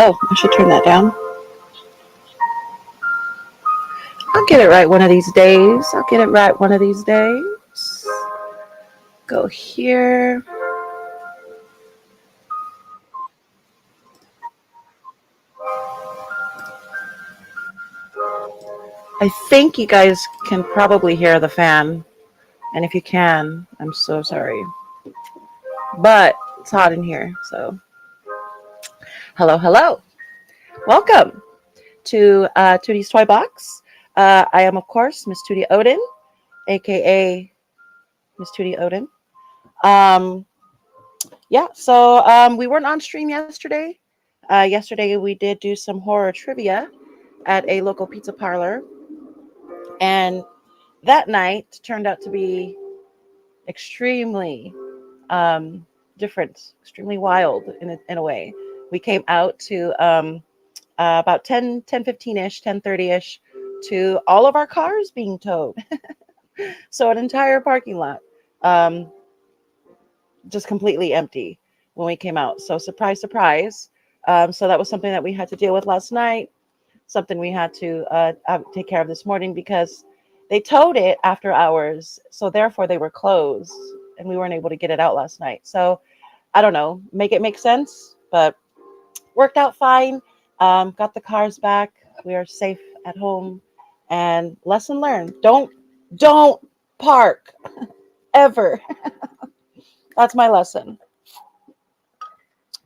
Oh, I should turn that down. I'll get it right one of these days. I'll get it right one of these days. Go here. I think you guys can probably hear the fan. And if you can, I'm so sorry. But it's hot in here. So, hello, hello. Welcome to Tootie's Toy Box. I am, of course, Miss Tootie Odin, aka Miss Tootie Odin. So we weren't on stream yesterday. Yesterday we did do some horror trivia at a local pizza parlor, and that night turned out to be extremely different, extremely wild in a way. We came out to about 10:15ish, 10:30ish, to all of our cars being towed. So an entire parking lot just completely empty when we came out. So surprise, surprise. So that was something that we had to deal with last night, something we had to take care of this morning because they towed it after hours. So therefore they were closed and we weren't able to get it out last night. So I don't know, make it make sense, but worked out fine. Got the cars back. We are safe at home. And lesson learned, don't park ever. That's my lesson.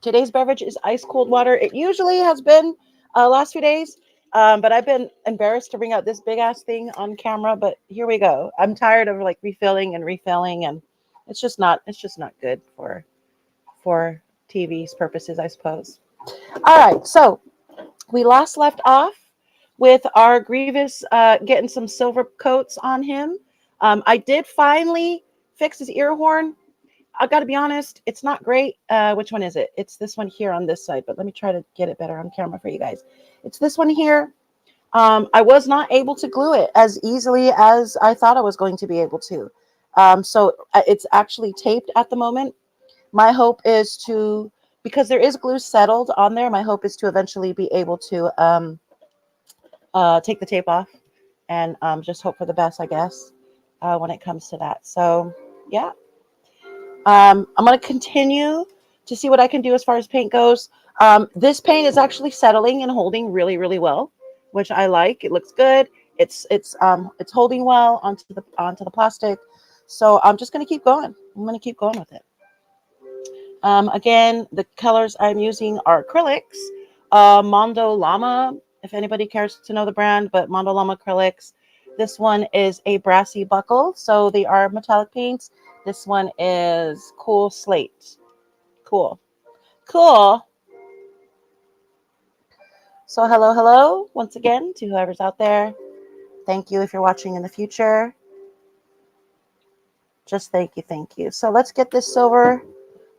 Today's beverage is ice cold water. It usually has been last few days, but I've been embarrassed to bring out this big ass thing on camera. But here we go. I'm tired of like refilling, and it's just not good for TV's purposes, I suppose. All right, so we last left off with our Grievous getting some silver coats on him. I did finally fix his ear horn. I got to be honest, it's not great. Which one is it? It's this one here on this side, but let me try to get it better on camera for you guys. It's this one here. I was not able to glue it as easily as I thought I was going to be able to. So it's actually taped at the moment. My hope is to, because there is glue settled on there, my hope is to eventually be able to take the tape off and just hope for the best, I guess, when it comes to that. So, yeah. I'm going to continue to see what I can do as far as paint goes. This paint is actually settling and holding really, really well, which I like. It looks good. It's holding well onto the plastic. So I'm just going to keep going. I'm going to keep going with it. Again, the colors I'm using are acrylics. Mondo Llama, if anybody cares to know the brand, but Mondo Llama acrylics. This one is a brassy buckle, so they are metallic paints. This one is cool slate. Cool. So hello once again to whoever's out there. Thank you if you're watching in the future. Just thank you. So let's get this silver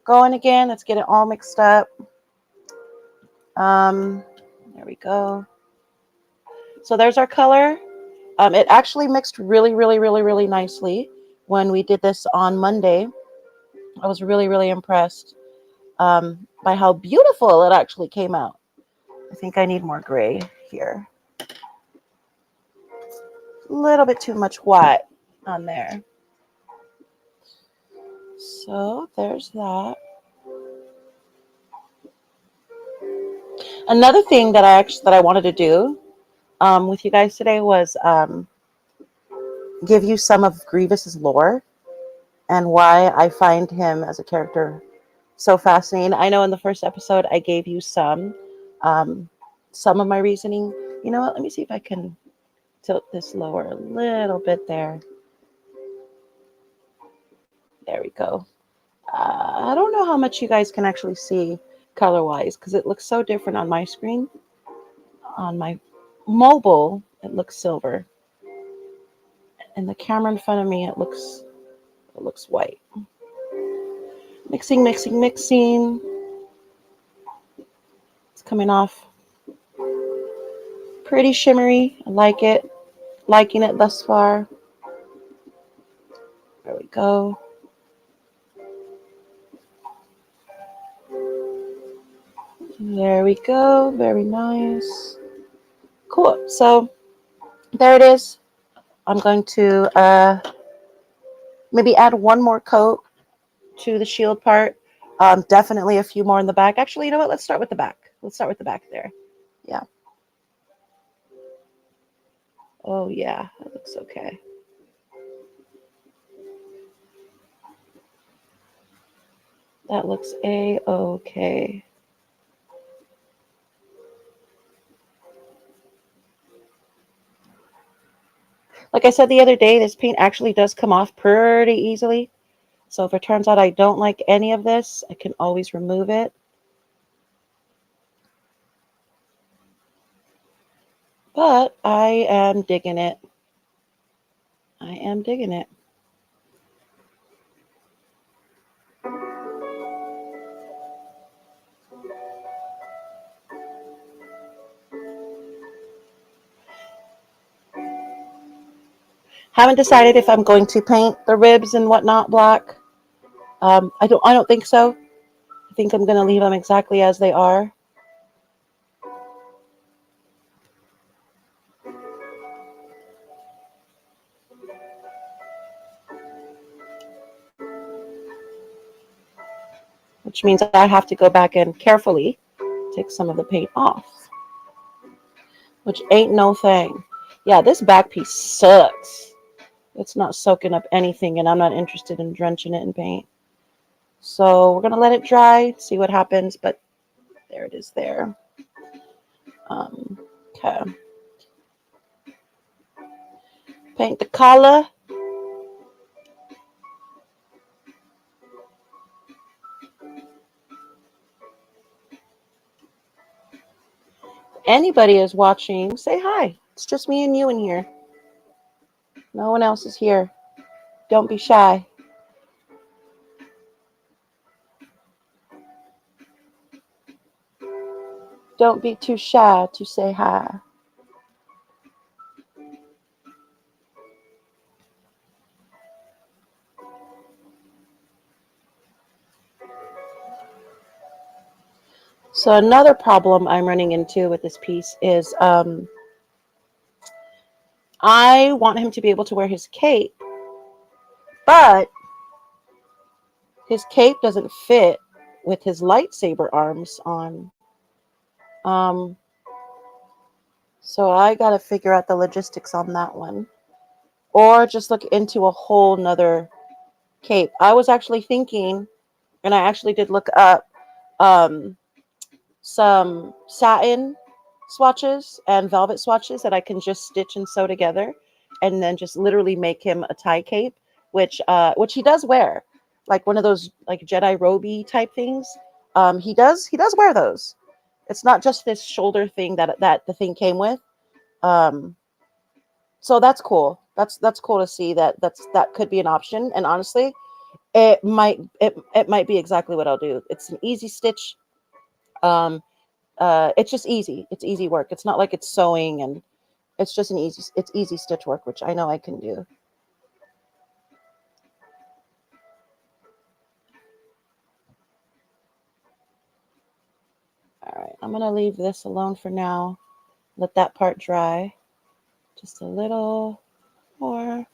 going again. Let's get it all mixed up. There we go. So there's our color. It actually mixed really nicely when we did this on Monday. I was really impressed by how beautiful it actually came out. I think I need more gray here. A little bit too much white on there. So there's that. Another thing that I wanted to do with you guys today was give you some of Grievous's lore and why I find him as a character so fascinating. I know in the first episode I gave you some of my reasoning. You know what? Let me see if I can tilt this lower a little bit there. There we go. I don't know how much you guys can actually see color-wise, because it looks so different on my screen. On my mobile, it looks silver. And the camera in front of me, it looks white. Mixing, mixing, mixing. It's coming off pretty shimmery. I like it. Liking it thus far. There we go. There we go. Very nice. Cool. So there it is. I'm going to maybe add one more coat to the shield part. Definitely a few more in the back. Actually, you know what? Let's start with the back. Let's start with the back there. Yeah. Oh, yeah. That looks okay. That looks a-okay. Like I said the other day, this paint actually does come off pretty easily. So if it turns out I don't like any of this, I can always remove it. But I am digging it. I am digging it. Haven't decided if I'm going to paint the ribs and whatnot black. I don't think so. I think I'm going to leave them exactly as they are. Which means I have to go back and carefully take some of the paint off. Which ain't no thing. Yeah, this back piece sucks. It's not soaking up anything, and I'm not interested in drenching it in paint. So we're going to let it dry, see what happens, but there it is there. Okay. Paint the collar. Anybody is watching, say hi. It's just me and you in here. No one else is here. Don't be shy. Don't be too shy to say hi. So another problem I'm running into with this piece is I want him to be able to wear his cape, but his cape doesn't fit with his lightsaber arms on. So I got to figure out the logistics on that one. Or just look into a whole nother cape. I was actually thinking, and I actually did look up some satin swatches and velvet swatches that I can just stitch and sew together, and then just literally make him a tie cape, which he does wear, like one of those like Jedi robe type things. He does wear those. It's not just this shoulder thing that the thing came with. So that's cool. That's cool to see that could be an option. And honestly, it might be exactly what I'll do. It's an easy stitch. It's just easy. It's easy work. It's not like it's sewing, and it's just it's easy stitch work, which I know I can do. All right, I'm gonna leave this alone for now. Let that part dry. Just a little more.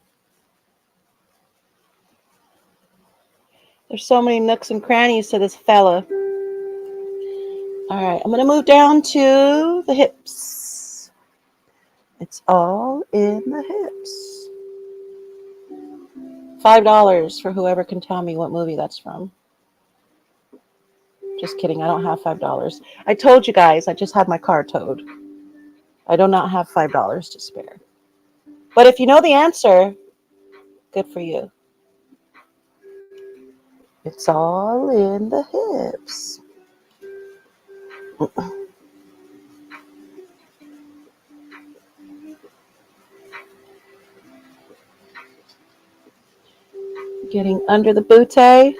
There's so many nooks and crannies to this fella. All right, I'm gonna move down to the hips. It's all in the hips. $5 for whoever can tell me what movie that's from. Just kidding, I don't have $5. I told you guys I just had my car towed. I do not have $5 to spare. But if you know the answer, good for you. It's all in the hips. Getting under the butte.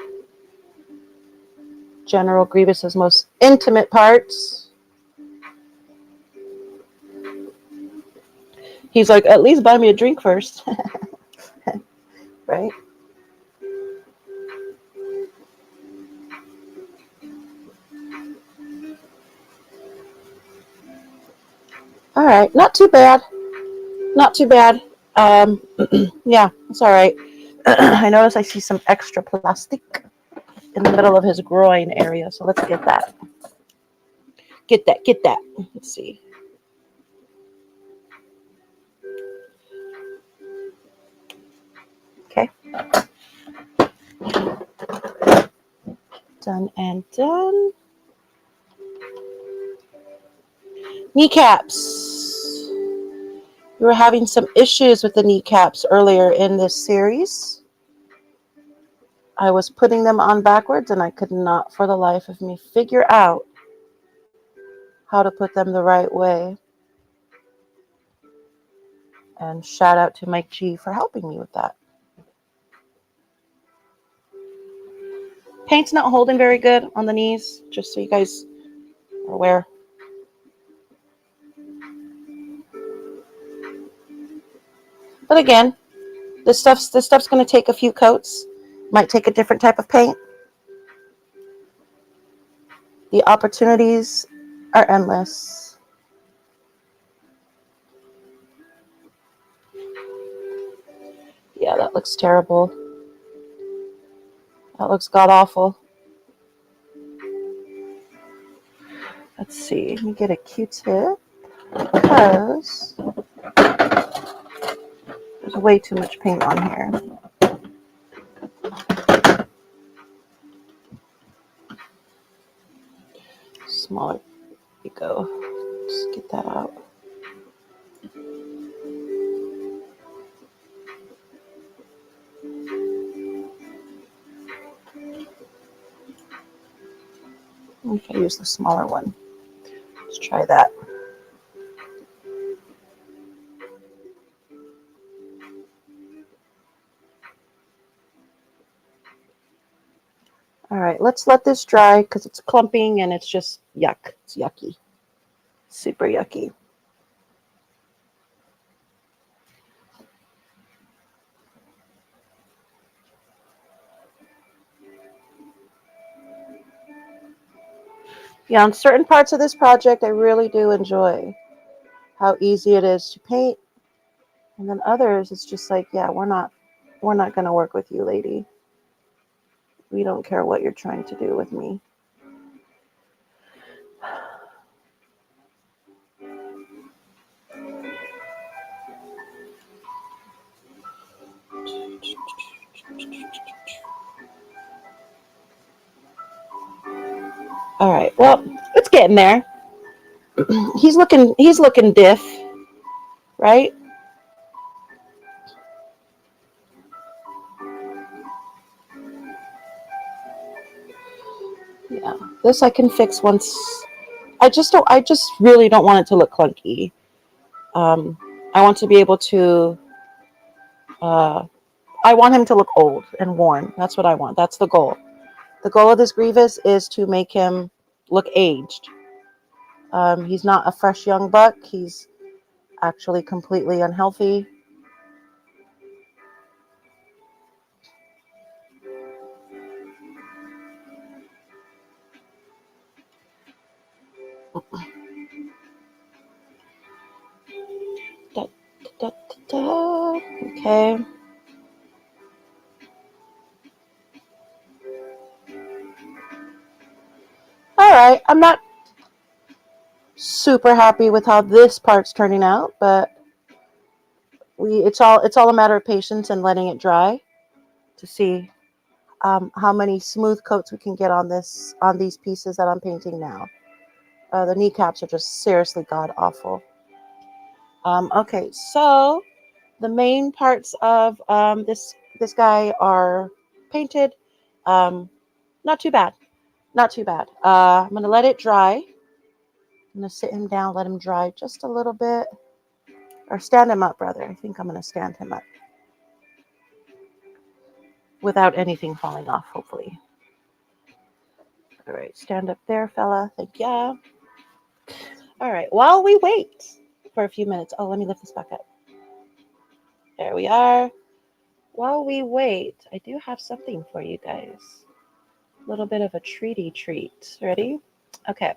General Grievous's most intimate parts. He's like, at least buy me a drink first. Right? All right, not too bad. Not too bad. Yeah, it's all right. I notice I see some extra plastic in the middle of his groin area, so let's get that. Get that, get that. Let's see. Okay. Done and done. Kneecaps. We were having some issues with the kneecaps earlier in this series. I was putting them on backwards and I could not for the life of me figure out how to put them the right way. And shout out to Mike G for helping me with that. Paint's not holding very good on the knees, just so you guys are aware. But again, this stuff's going to take a few coats. Might take a different type of paint. The opportunities are endless. Yeah, that looks terrible. That looks god-awful. Let's see. Let me get a Q-tip because there's way too much paint on here. Smaller. There you go. Just get that out. If I use the smaller one, let's try that. All right, let's let this dry because it's clumping and it's just yuck. It's yucky. Super yucky. Yeah, on certain parts of this project, I really do enjoy how easy it is to paint. And then others, it's just like, yeah, we're not going to work with you, lady. We don't care what you're trying to do with me. All right, well, it's getting there. He's looking diff, right? Yeah, this I can fix once. I just really don't want it to look clunky. I want to be able to. I want him to look old and worn. That's what I want. That's the goal. The goal of this Grievous is to make him look aged. He's not a fresh young buck. He's actually completely unhealthy. Da, da, da. Okay. All right. I'm not super happy with how this part's turning out, but it's all a matter of patience and letting it dry to see how many smooth coats we can get on these pieces that I'm painting now. The kneecaps are just seriously god awful. Okay, so the main parts of this guy are painted. Not too bad. Not too bad. I'm gonna let it dry. I'm going to sit him down, let him dry just a little bit. Or stand him up, rather. I think I'm going to stand him up. Without anything falling off, hopefully. All right, stand up there, fella. Thank ya. All right, while we wait for a few minutes. Oh, let me lift this back up. There we are. While we wait, I do have something for you guys. A little bit of a treaty treat. Ready? Okay.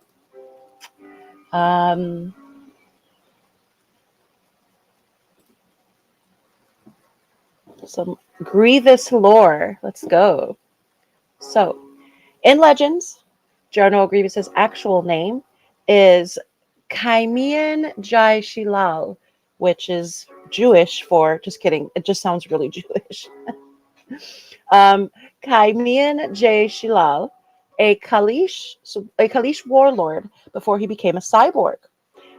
Some grievous lore. Let's go. So, in Legends, General Grievous's actual name is Kaimian Jai Shilal, which is Jewish for, just kidding, it just sounds really Jewish. Kaimian Jai Shilal, a Kalish warlord before he became a cyborg.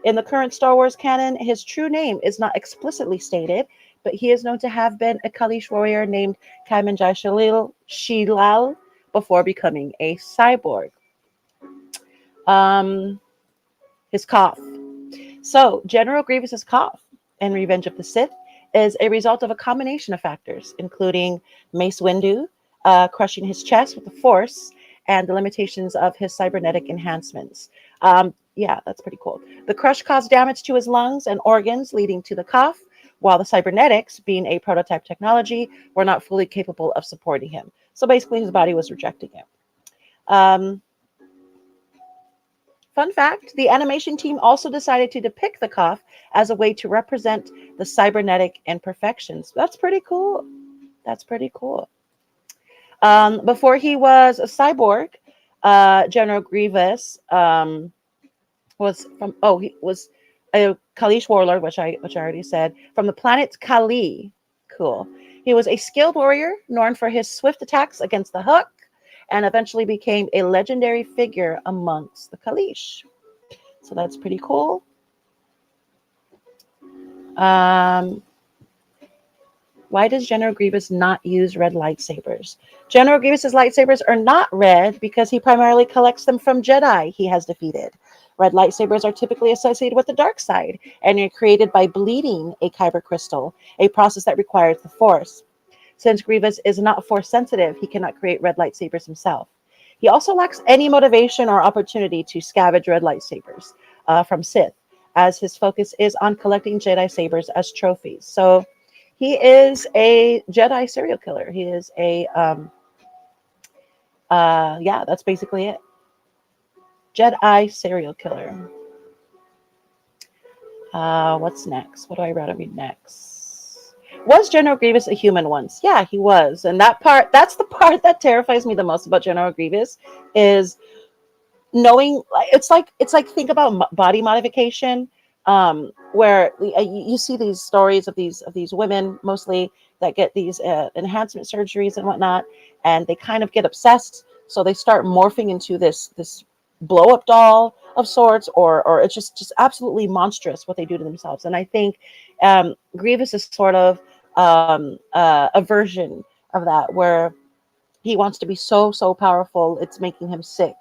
In the current Star Wars canon, his true name is not explicitly stated, but he is known to have been a Kalish warrior named Kaimian Jai Shilal before becoming a cyborg. His cough. So, General Grievous's cough in Revenge of the Sith is a result of a combination of factors, including Mace Windu crushing his chest with the Force and the limitations of his cybernetic enhancements. Yeah, that's pretty cool. The crush caused damage to his lungs and organs, leading to the cough, while the cybernetics, being a prototype technology, were not fully capable of supporting him. So basically, his body was rejecting him. Fun fact, the animation team also decided to depict the cough as a way to represent the cybernetic imperfections. That's pretty cool. That's pretty cool. Before he was a cyborg, General Grievous was he was a Kalish warlord, which I already said, from the planet Kali. Cool. He was a skilled warrior known for his swift attacks against the Hook, and eventually became a legendary figure amongst the Kalish. So that's pretty cool. Why does General Grievous not use red lightsabers? General Grievous's lightsabers are not red because he primarily collects them from Jedi he has defeated. Red lightsabers are typically associated with the dark side and are created by bleeding a kyber crystal, a process that requires the Force. Since Grievous is not Force sensitive, he cannot create red lightsabers himself. He also lacks any motivation or opportunity to scavenge red lightsabers from Sith, as his focus is on collecting Jedi sabers as trophies. So he is a Jedi serial killer. He is a, yeah, that's basically it. Jedi serial killer. What's next? What do I rather read next? Was General Grievous a human once? Yeah, he was. And that's the part that terrifies me the most about General Grievous, is knowing, it's like think about body modification, where you see these stories of these women mostly that get these enhancement surgeries and whatnot, and they kind of get obsessed, so they start morphing into this blow up doll of sorts, or it's just absolutely monstrous what they do to themselves. And I think Grievous is sort of a version of that, where he wants to be so powerful it's making him sick.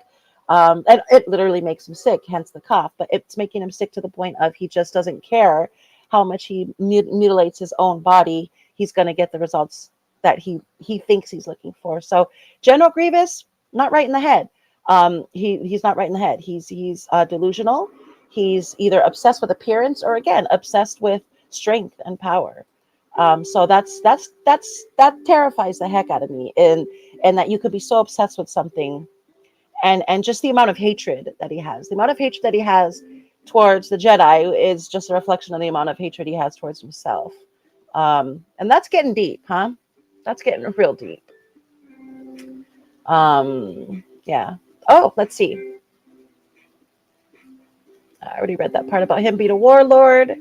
And it literally makes him sick, hence the cough, but it's making him sick to the point of he just doesn't care how much he mutilates his own body. He's going to get the results that he thinks he's looking for. So General Grievous, not right in the head. He's not right in the head. He's delusional. He's either obsessed with appearance or, again, obsessed with strength and power. So that terrifies the heck out of me, and that you could be so obsessed with something, and just the amount of hatred that he has. The amount of hatred that he has towards the Jedi is just a reflection of the amount of hatred he has towards himself. And that's getting deep, huh? That's getting real deep. Yeah. Oh, let's see. I already read that part about him being a warlord.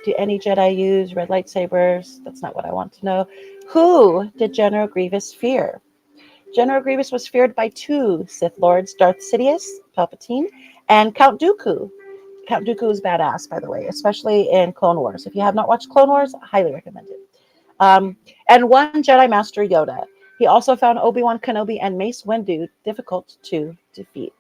Do any Jedi use red lightsabers? That's not what I want to know. Who did General Grievous fear? General Grievous was feared by two Sith Lords, Darth Sidious, Palpatine, and Count Dooku. Count Dooku is badass, by the way, especially in Clone Wars. If you have not watched Clone Wars, I highly recommend it. And one Jedi Master, Yoda. He also found Obi-Wan Kenobi and Mace Windu difficult to defeat.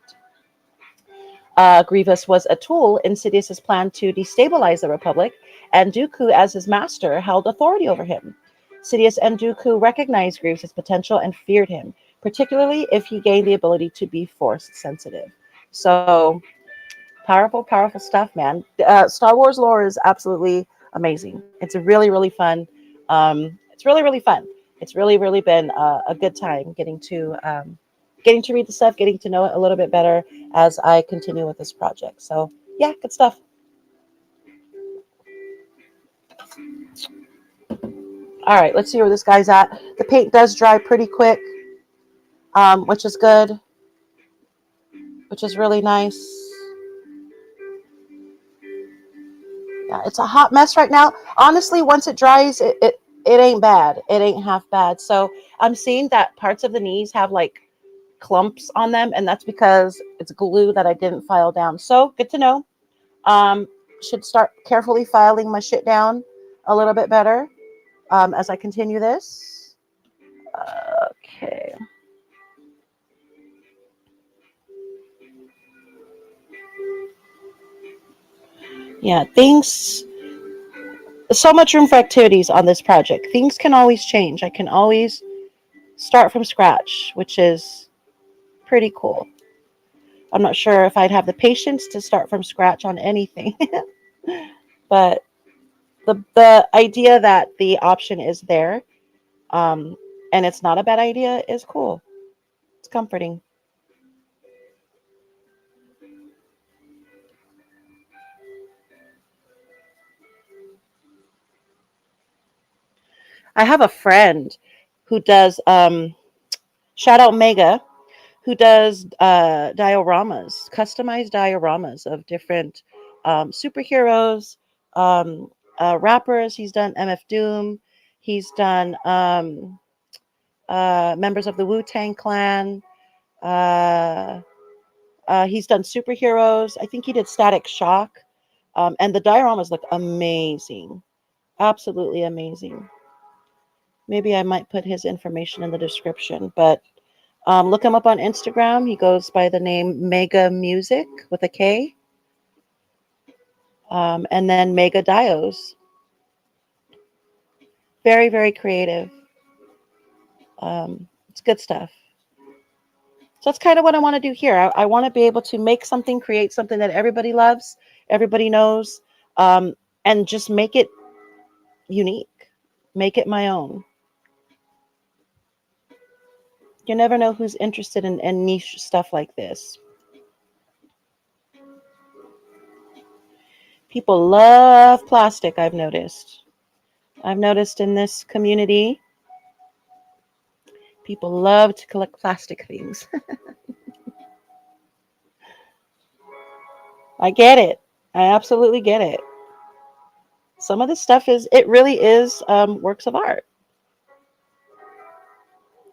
Grievous was a tool in Sidious's plan to destabilize the Republic, and Dooku, as his master, held authority over him. Sidious and Dooku recognized Grievous' potential and feared him, particularly if he gained the ability to be force sensitive. So, powerful, powerful stuff, man. Star Wars lore is absolutely amazing. It's really, really fun. It's really, really fun. It's really, really been a good time getting to read the stuff, getting to know it a little bit better as I continue with this project. So yeah, good stuff. All right, let's see where this guy's at. The paint does dry pretty quick, which is good, which is really nice. Yeah, it's a hot mess right now. Honestly, once it dries, it ain't bad. It ain't half bad. So I'm seeing that parts of the knees have like clumps on them, and that's because it's glue that I didn't file down. So good to know. Should start carefully filing my shit down a little bit better as I continue this. Okay. Yeah, things, so much room for activities on this project. Things can always change. I can always start from scratch, which is pretty cool. I'm not sure if I'd have the patience to start from scratch on anything, but the idea that the option is there, and it's not a bad idea is cool. It's comforting. I have a friend who does shout out Mega, who does dioramas, customized dioramas of different superheroes, rappers. He's done MF Doom. He's done members of the Wu-Tang Clan. Uh, he's done superheroes. I think he did Static Shock. And the dioramas look amazing. Absolutely amazing. Maybe I might put his information in the description, but look him up on Instagram. He goes by the name Mega Music with a K. And then Mega Dios. Very, very creative. It's good stuff. So that's kind of what I want to do here. I want to be able to make something, create something that everybody loves, everybody knows, and just make it unique, make it my own. You never know who's interested in niche stuff like this. People love plastic, I've noticed. I've noticed in this community, people love to collect plastic things. I get it. I absolutely get it. Some of this stuff it really is works of art.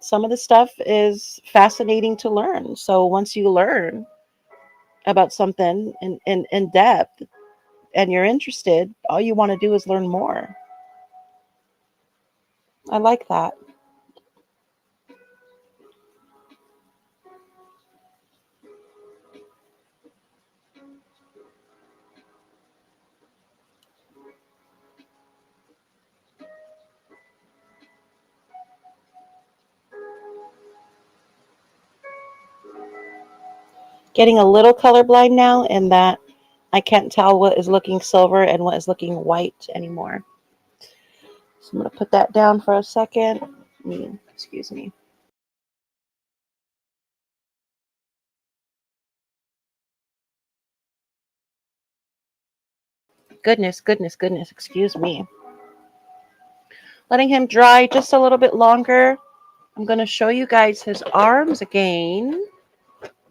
Some of the stuff is fascinating to learn. So once you learn about something in depth and you're interested, all you want to do is learn more. I like that. Getting a little colorblind now in that I can't tell what is looking silver and what is looking white anymore. So I'm going to put that down for a second. Excuse me. Goodness, goodness, goodness. Excuse me. Letting him dry just a little bit longer. I'm going to show you guys his arms again.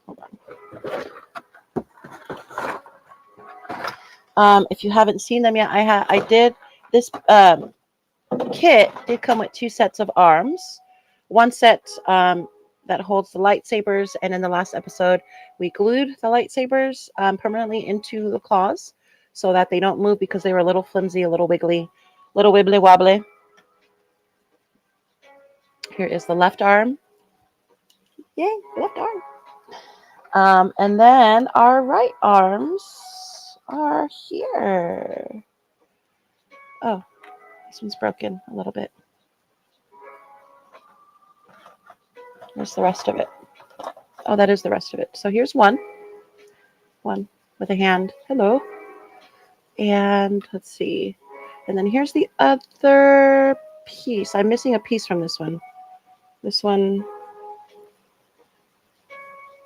Hold on. If you haven't seen them yet, I did this kit did come with 2 sets of arms. One set that holds the lightsabers, and in the last episode, we glued the lightsabers permanently into the claws so that they don't move because they were a little flimsy, a little wiggly, little wibbly wobbly. Here is the left arm. Yay, left arm. And then our right arms are here. Oh, this one's broken a little bit. There's the rest of it. Oh, that is the rest of it. So here's one with a hand. Hello. And let's see. And then here's the other piece. I'm missing a piece from this one. This one.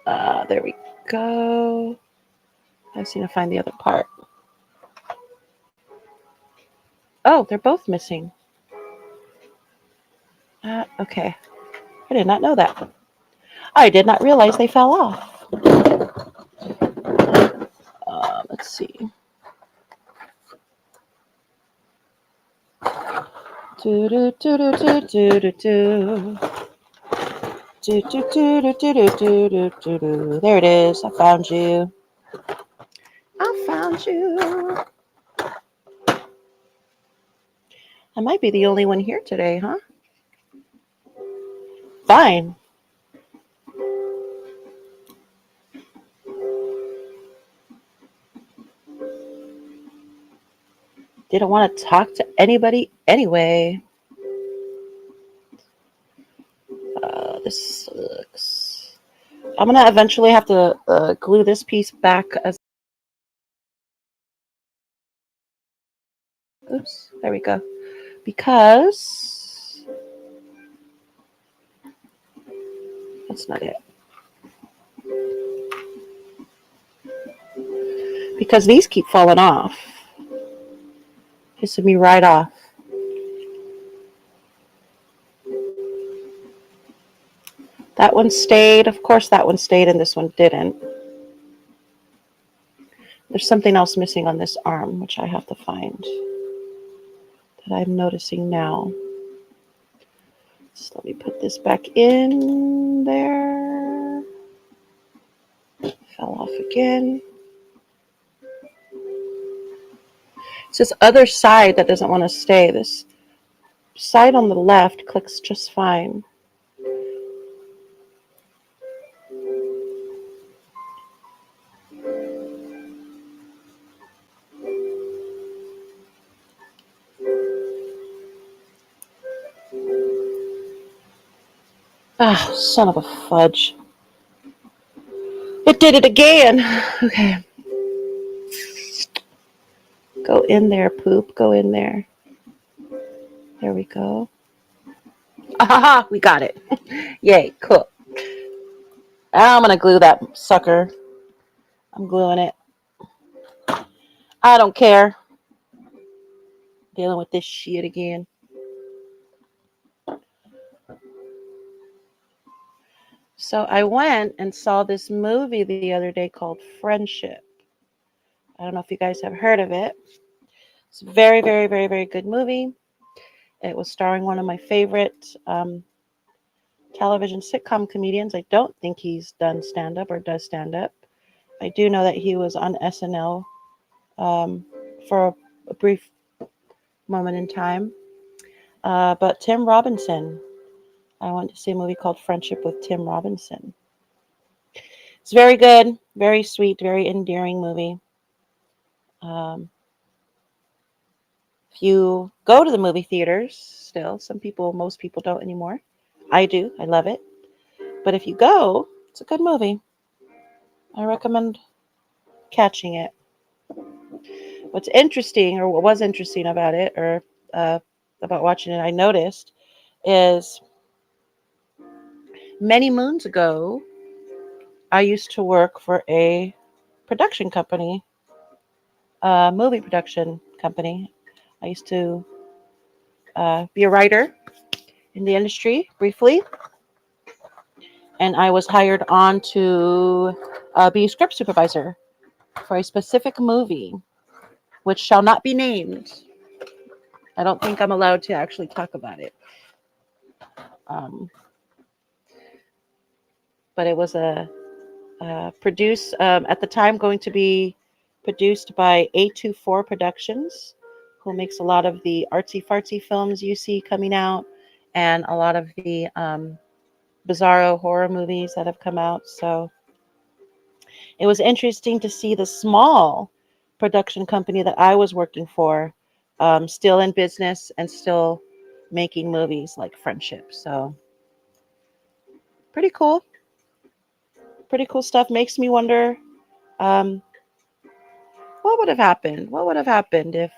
There we go. I just need to find the other part. Oh, they're both missing. Okay. I did not know that. I did not realize they fell off. Let's see. There it is. I found you. I found you. I might be the only one here today, huh? Fine. Didn't want to talk to anybody anyway. This sucks. I'm going to eventually have to glue this piece back as... Oops, there we go. Because... That's not it. Because these keep falling off. Pissing me right off. That one stayed. Of course that one stayed and this one didn't. There's something else missing on this arm, which I have to find. That I'm noticing now. So let me put this back in there. Fell off again. It's this other side that doesn't want to stay. This side on the left clicks just fine. Ah, son of a fudge. It did it again. Okay. Go in there, poop. Go in there. There we go. Ah, we got it. Yay, cool. I'm going to glue that sucker. I'm gluing it. I don't care. Dealing with this shit again. So I went and saw this movie the other day called Friendship. I don't know if you guys have heard of it. It's a very, very, very, very good movie. It was starring one of my favorite television sitcom comedians. I don't think he's done stand-up or does stand-up. I do know that he was on SNL for a brief moment in time. But Tim Robinson. I went to see a movie called Friendship with Tim Robinson. It's very good, very sweet, very endearing movie. If you go to the movie theaters still, most people don't anymore. I do. I love it. But if you go, it's a good movie. I recommend catching it. What's interesting, or what was interesting about it, or about watching it, I noticed, is many moons ago, I used to work for a production company, a movie production company. I used to be a writer in the industry briefly, and I was hired on to be a script supervisor for a specific movie, which shall not be named. I don't think I'm allowed to actually talk about it. But it was at the time going to be produced by A24 Productions, who makes a lot of the artsy-fartsy films you see coming out and a lot of the bizarro horror movies that have come out. So it was interesting to see the small production company that I was working for still in business and still making movies like Friendship. So pretty cool. Pretty cool stuff. Makes me wonder um, what would have happened? What would have happened if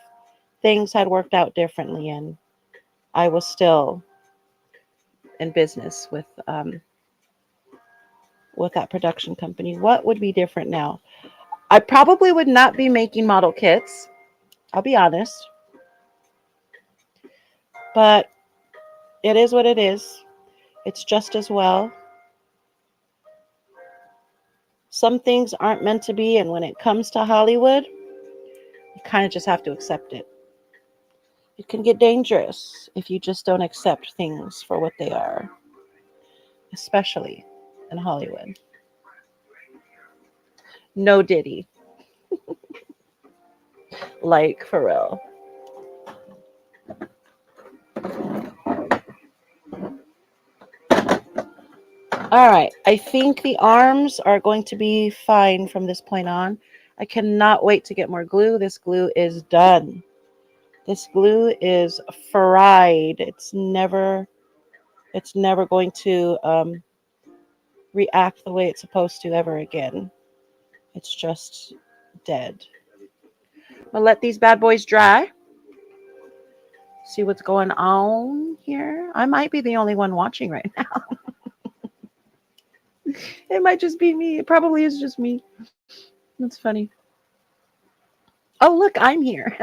things had worked out differently and I was still in business with that production company? What would be different now? I probably would not be making model kits. I'll be honest, but it is what it is. It's just as well. Some things aren't meant to be, and when it comes to Hollywood, you kind of just have to accept it. It can get dangerous if you just don't accept things for what they are, especially in Hollywood. No Diddy, like for real. All right, I think the arms are going to be fine from this point on. I cannot wait to get more glue. This glue is done. This glue is fried. It's never going to react the way it's supposed to ever again. It's just dead. I'll let these bad boys dry. See what's going on here. I might be the only one watching right now. It might just be me. It probably is just me. That's funny. Oh, look, I'm here.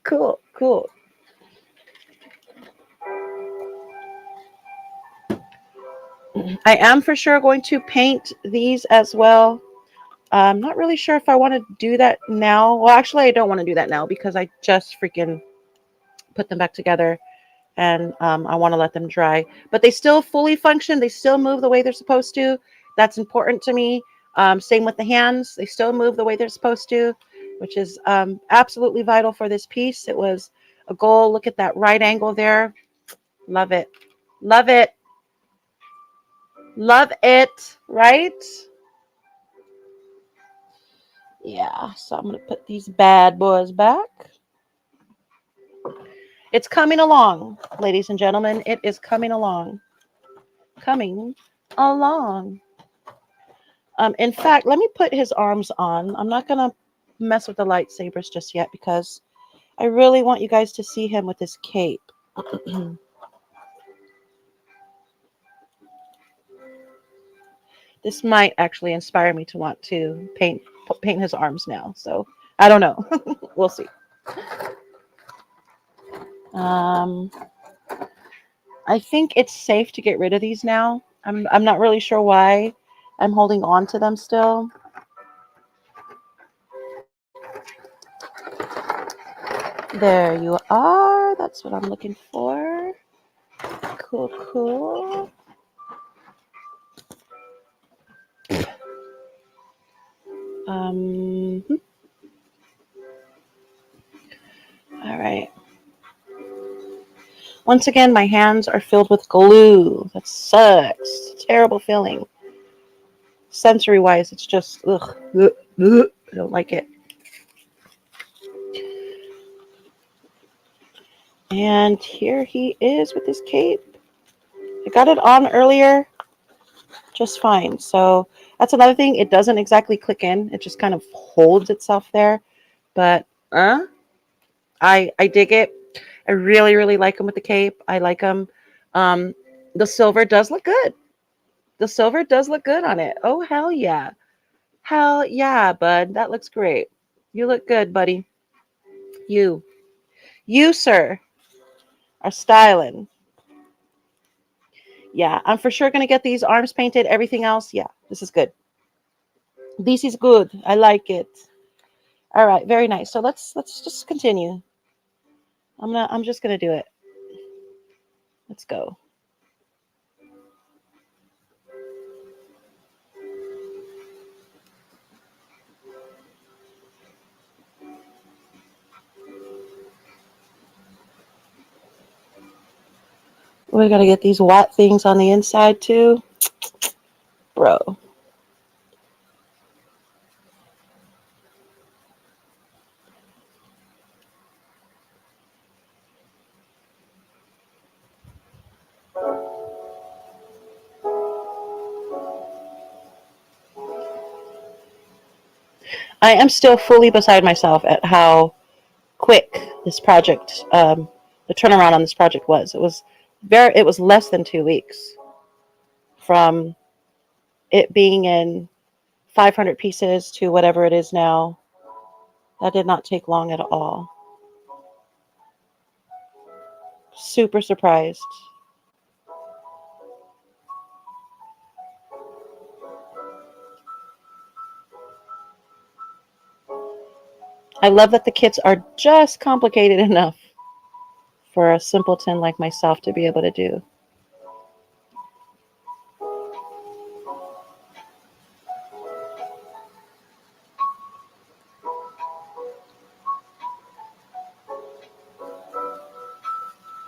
Cool, cool. I am for sure going to paint these as well. I'm not really sure if I want to do that now. Well, actually, I don't want to do that now because I just freaking put them back together and I want to let them dry. But they still fully function. They still move the way they're supposed to. That's important to me. Same with the hands. They still move the way they're supposed to, which is absolutely vital for this piece. It was a goal. Look at that right angle there. Love it. Love it. Love it. Right? Yeah. So I'm going to put these bad boys back. It's coming along, ladies and gentlemen. It is coming along. Coming along. In fact, let me put his arms on. I'm not going to mess with the lightsabers just yet because I really want you guys to see him with his cape. This might actually inspire me to want to paint his arms now. So I don't know. We'll see. I think it's safe to get rid of these now. I'm not really sure why I'm holding on to them still. There you are. That's what I'm looking for. Cool, cool. All right. Once again, my hands are filled with glue. That sucks. Terrible feeling. Sensory wise, it's just ugh. I don't like it. And here he is with his cape. I got it on earlier just fine. So that's another thing. It doesn't exactly click in. It just kind of holds itself there. But I dig it. I really, really like him with the cape. I like him. The silver does look good. The silver does look good on it. Oh, hell yeah. Hell yeah, bud. That looks great. You look good, buddy. You, sir, are styling. Yeah, I'm for sure going to get these arms painted. Everything else, yeah, this is good. This is good. I like it. All right, very nice. So let's just continue. I'm just gonna do it. Let's go. We gotta get these white things on the inside too. Bro. I am still fully beside myself at how quick this project, the turnaround on this project was. It was less than 2 weeks from it being in 500 pieces to whatever it is now. That did not take long at all. Super surprised. I love that the kits are just complicated enough for a simpleton like myself to be able to do.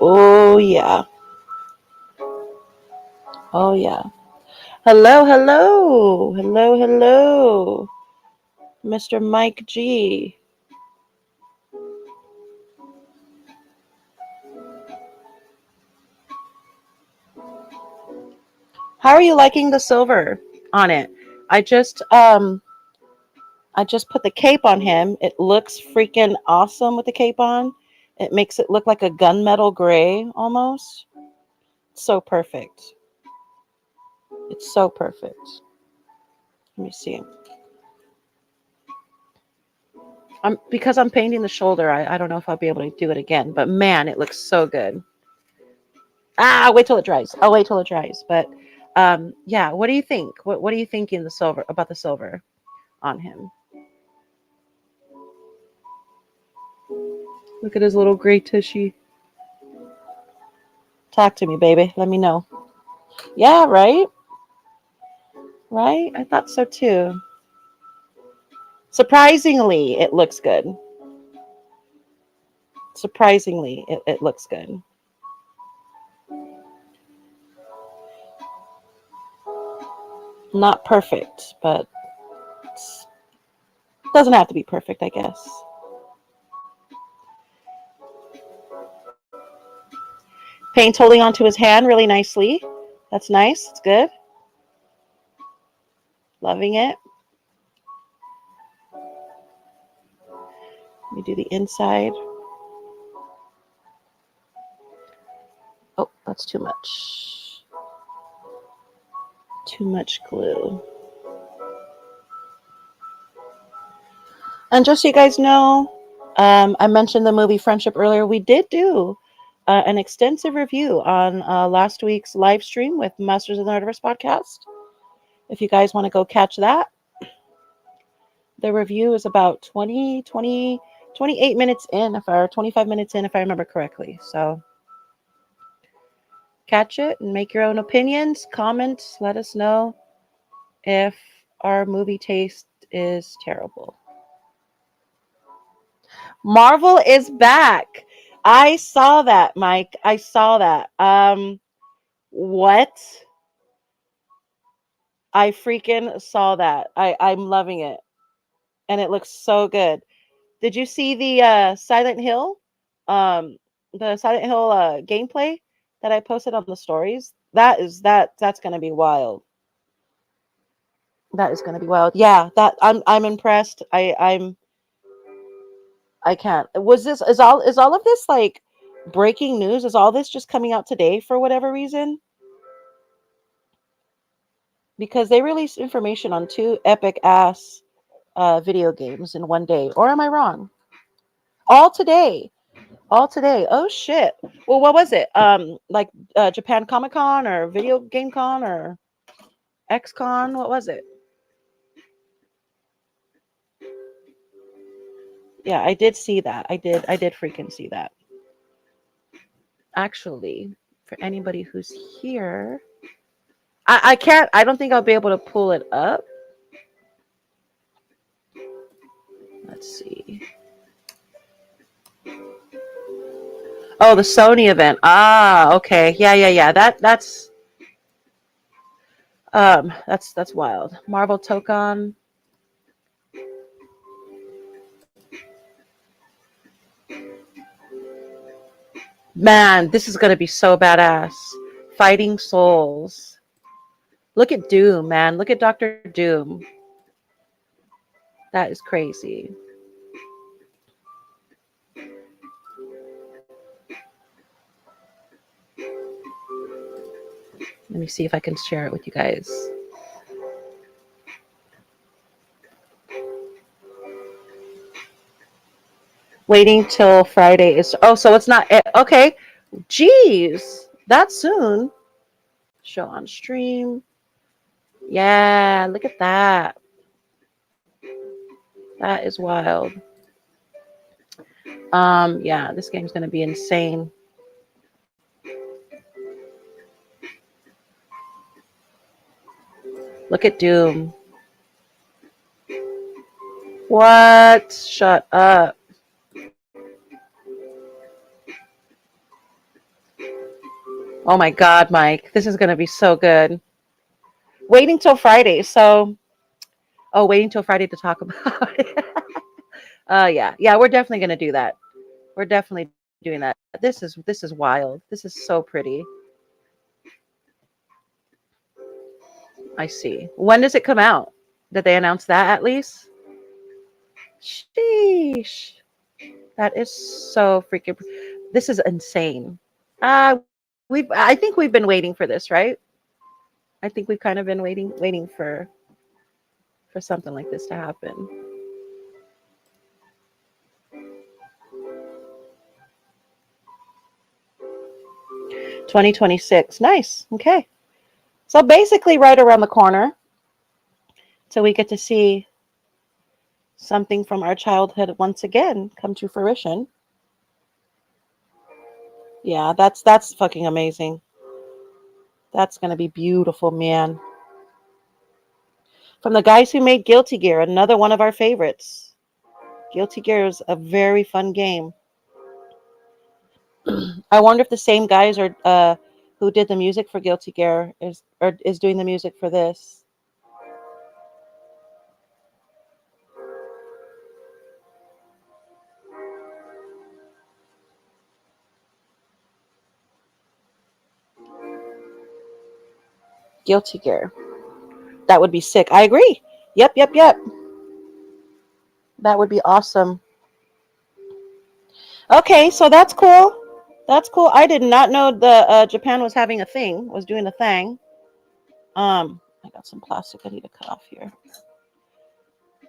Oh, yeah. Oh, yeah. Hello, hello. Hello, hello. Mr. Mike G. How are you liking the silver on it? I just put the cape on him. It looks freaking awesome with the cape on. It makes it look like a gunmetal gray almost. So perfect. It's so perfect. Let me see. Because I'm painting the shoulder, I don't know if I'll be able to do it again. But man, it looks so good. Wait till it dries. I'll wait till it dries. But yeah, what do you think? What are you thinking about the silver on him? Look at his little gray tushy. Talk to me, baby. Let me know. Yeah, right? Right? I thought so too. Surprisingly, it looks good. Surprisingly, it looks good. Not perfect, but it doesn't have to be perfect, I guess. Paint holding onto his hand really nicely. That's nice. It's good. Loving it. Let me do the inside. Oh, that's too much. Too much glue. And just so you guys know, I mentioned the movie Friendship earlier. We did do an extensive review on last week's live stream with Masters of the Nerdiverse podcast. If you guys want to go catch that, the review is about 28 minutes in, or 25 minutes in, if I remember correctly. So catch it and make your own opinions. Comment, let us know if our movie taste is terrible. Marvel is back. I saw that, Mike. I saw that. What? I freaking saw that. I'm loving it. And it looks so good. Did you see the Silent Hill? The Silent Hill gameplay that I posted on the stories? That's gonna be wild. That is gonna be wild. Yeah, I'm impressed. I can't. Is all of this like breaking news? Is all this just coming out today for whatever reason? Because they released information on 2 epic ass video games in one day. Or am I wrong? All today. All today. Oh shit. Well, what was it? Like Japan Comic Con or Video Game Con or X Con? What was it? Yeah, I did see that. I did freaking see that. Actually, for anybody who's here, I can't. I don't think I'll be able to pull it up. Let's see. Oh, the Sony event. Ah, okay. Yeah, yeah, yeah. That's wild. Marvel Tokon. Man, this is gonna be so badass. Fighting Souls. Look at Doom, man. Look at Doctor Doom. That is crazy. Let me see if I can share it with you guys. Waiting till Friday is. Oh, so it's not. Okay. Jeez. That soon. Show on stream. Yeah, look at that. That is wild. Yeah, this game's gonna be insane. Look at Doom. What? Shut up. Oh my God, Mike. This is gonna be so good. Waiting till Friday. So, oh, waiting till Friday to talk about it. Yeah, yeah, we're definitely gonna do that. We're definitely doing that. This is wild. This is so pretty. I see. When does it come out? Did they announce that at least? Sheesh. That is so freaking. This is insane. I think we've been waiting for this, right? I think we've kind of been waiting for something like this to happen. $2026. Nice. Okay. So basically right around the corner. So we get to see something from our childhood once again come to fruition. Yeah, that's fucking amazing. That's gonna be beautiful, man. From the guys who made Guilty Gear, another one of our favorites. Guilty Gear is a very fun game. I wonder if the same guys are who did the music for Guilty Gear is doing the music for this. Guilty Gear. That would be sick. I agree. Yep, yep, yep. That would be awesome. Okay, so that's cool. That's cool. I did not know the Japan was having a thing, was doing a thing. I got some plastic I need to cut off here.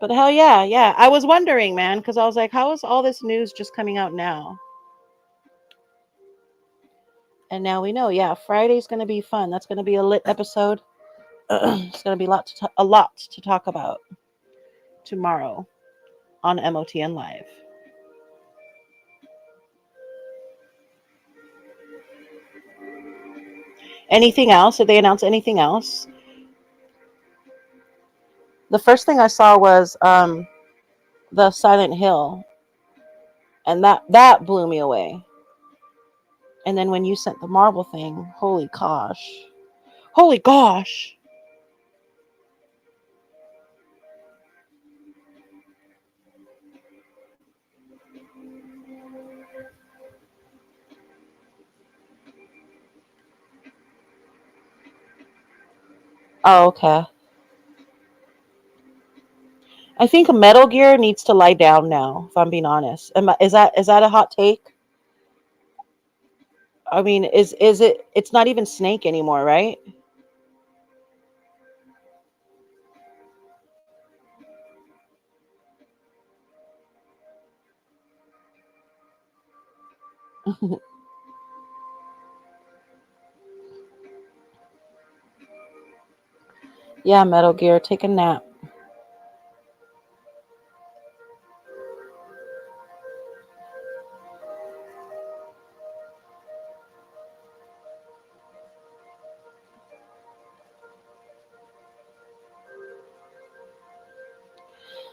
But hell yeah, yeah. I was wondering, man, because I was like, how is all this news just coming out now? And now we know. Yeah, Friday's gonna be fun. That's gonna be a lit episode. It's gonna be a lot to talk about tomorrow on MOTN Live. Anything else? Did they announce anything else? The first thing I saw was the Silent Hill, and that blew me away. And then when you sent the Marvel thing, holy gosh. Oh, okay. I think Metal Gear needs to lie down now. If I'm being honest, is that a hot take? I mean, is it? It's not even Snake anymore, right? Yeah, Metal Gear, take a nap.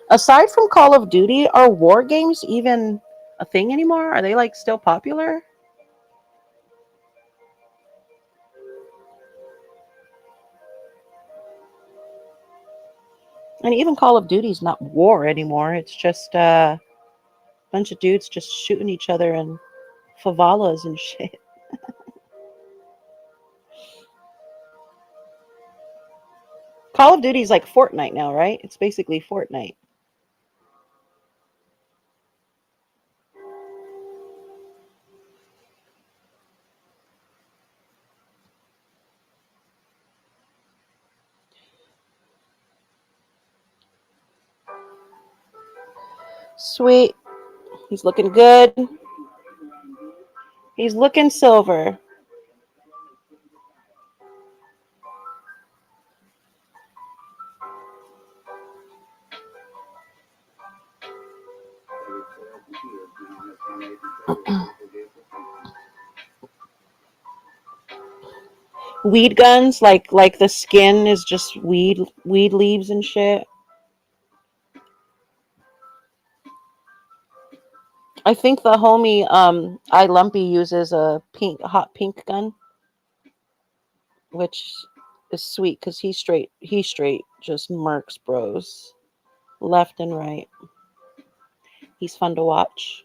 Aside from Call of Duty, are war games even a thing anymore? Are they like still popular? And even Call of Duty's not war anymore. It's just a bunch of dudes just shooting each other in favelas and shit. Call of Duty's like Fortnite now, right? It's basically Fortnite. Sweet. He's looking good. He's looking silver. Weed guns, like the skin is just weed leaves and shit. I think the homie I Lumpy uses a hot pink gun, which is sweet because he straight just murks bros left and right. He's fun to watch.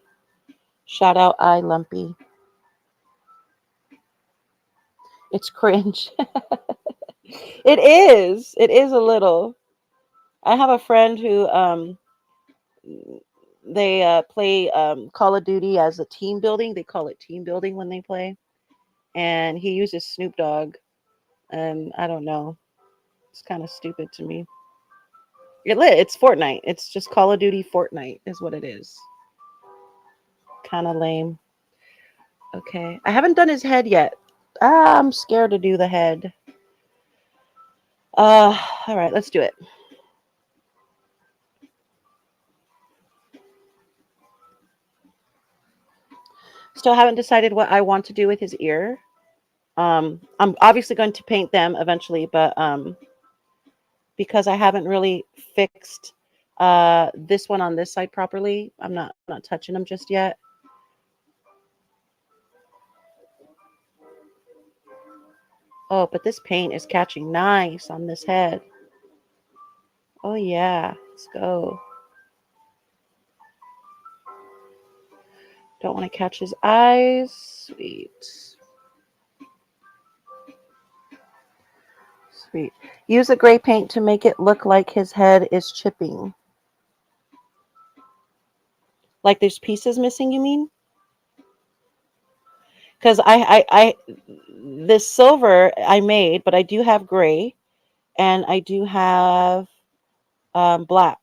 Shout out I Lumpy. It's cringe. It is. It is a little. I have a friend who they play Call of Duty as a team building. They call it team building when they play, and he uses Snoop Dogg. And I don't know. It's kind of stupid to me. It's Fortnite. It's just Call of Duty Fortnite is what it is. Kind of lame. Okay, I haven't done his head yet. I'm scared to do the head. All right, let's do it. Still haven't decided what I want to do with his ear. I'm obviously going to paint them eventually, but because I haven't really fixed this one on this side properly, I'm not touching them just yet. Oh, but this paint is catching nice on this head. Oh yeah, let's go. Don't want to catch his eyes. Sweet. Sweet. Use the gray paint to make it look like his head is chipping. Like there's pieces missing, you mean? Because this silver I made, but I do have gray and I do have black.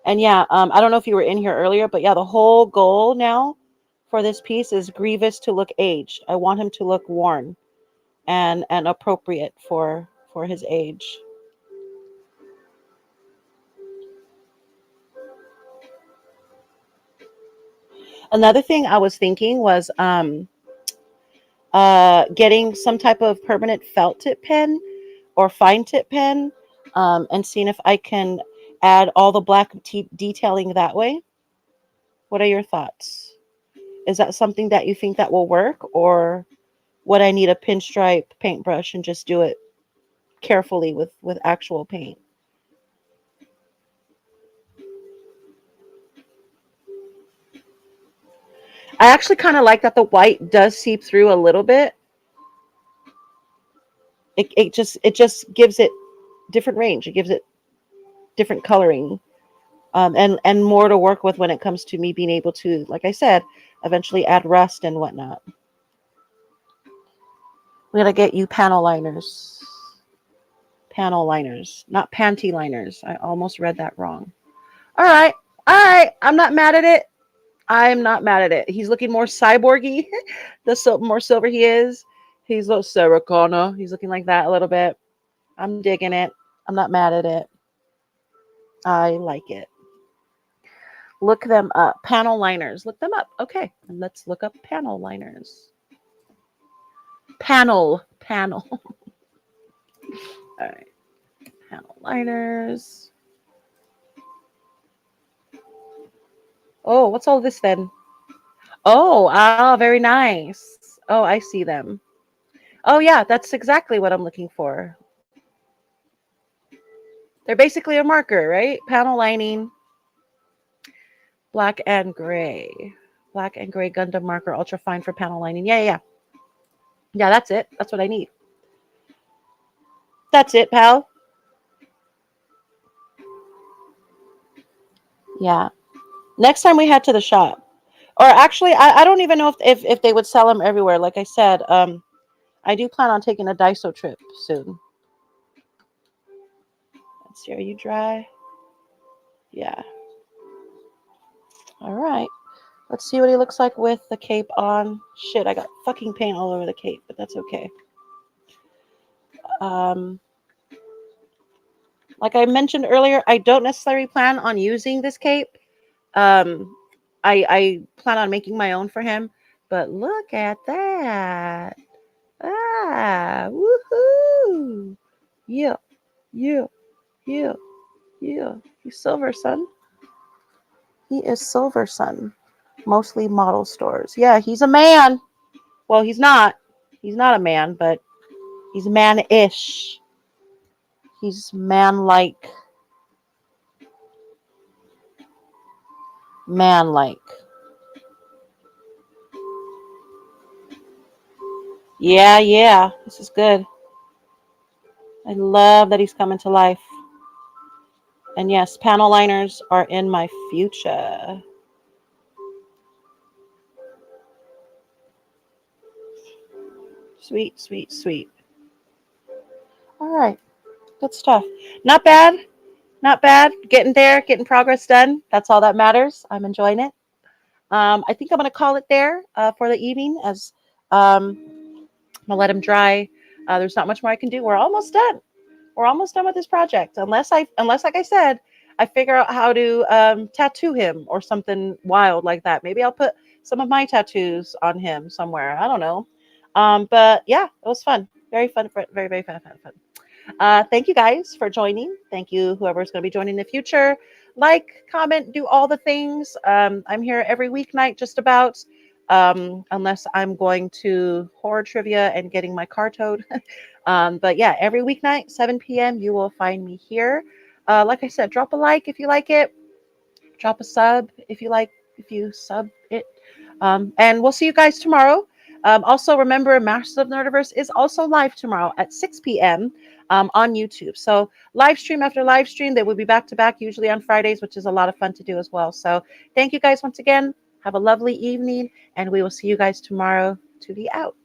And yeah, I don't know if you were in here earlier, but yeah, the whole goal now for this piece is Grievous to look aged. I want him to look worn and appropriate for his age. Another thing I was thinking was getting some type of permanent felt tip pen or fine tip pen, and seeing if I can add all the black detailing that way. What are your thoughts? Is that something that you think that will work, or would I need a pinstripe paintbrush and just do it carefully with actual paint? I actually kind of like that the white does seep through a little bit. It just gives it different range. It gives it different coloring, and more to work with when it comes to me being able to, like I said, eventually add rust and whatnot. We gotta get you panel liners. Panel liners, not panty liners. I almost read that wrong. All right. All right. I'm not mad at it. I'm not mad at it. He's looking more cyborgy. The more silver he is, he's a little Sarah Connor. He's looking like that a little bit. I'm digging it. I'm not mad at it. I like it. Look them up. Panel liners. Look them up. Okay. Let's look up panel liners. Panel. All right. Panel liners. Oh, what's all this then? Oh, very nice. Oh, I see them. Oh, yeah, that's exactly what I'm looking for. They're basically a marker, right? Panel lining, black and gray. Black and gray Gundam marker, ultra fine for panel lining. Yeah, yeah, yeah. Yeah, that's it. That's what I need. That's it, pal. Yeah. Next time we head to the shop. Or actually, I don't even know if they would sell them everywhere. Like I said, I do plan on taking a Daiso trip soon. Let's see, are you dry? Yeah. All right. Let's see what he looks like with the cape on. Shit, I got fucking paint all over the cape, but that's okay. Um, like I mentioned earlier, I don't necessarily plan on using this cape. Um, I plan on making my own for him. But look at that. Ah, woohoo. Yeah, yeah, yeah, yeah. He's Silver Sun. He is Silver Sun. Mostly model stores. Yeah, he's a man. Well, he's not. He's not a man, but he's man-ish. He's man-like. Man-like. Yeah, yeah. This is good. I love that he's coming to life. And yes, panel liners are in my future. Sweet, sweet, sweet. All right. Good stuff. Not bad. Not bad. Getting there, getting progress done. That's all that matters. I'm enjoying it. I think I'm going to call it there for the evening as I'm going to let him dry. There's not much more I can do. We're almost done. We're almost done with this project. Unless like I said, I figure out how to tattoo him or something wild like that. Maybe I'll put some of my tattoos on him somewhere. I don't know. But yeah, it was fun. Very fun. Very, very fun, fun, fun. Thank you guys for joining. Thank you, whoever's going to be joining in the future. Like, comment, do all the things. I'm here every weeknight, just about, unless I'm going to horror trivia and getting my car towed. But yeah, every weeknight, 7 p.m., you will find me here. Like I said, drop a like if you like it. Drop a sub if you like, if you sub it. And we'll see you guys tomorrow. Also, remember, Masters of the Nerdiverse is also live tomorrow at 6 p.m. On YouTube. So, live stream after live stream, they will be back to back, usually on Fridays, which is a lot of fun to do as well. So, thank you guys once again. Have a lovely evening, and we will see you guys tomorrow. Tootie out.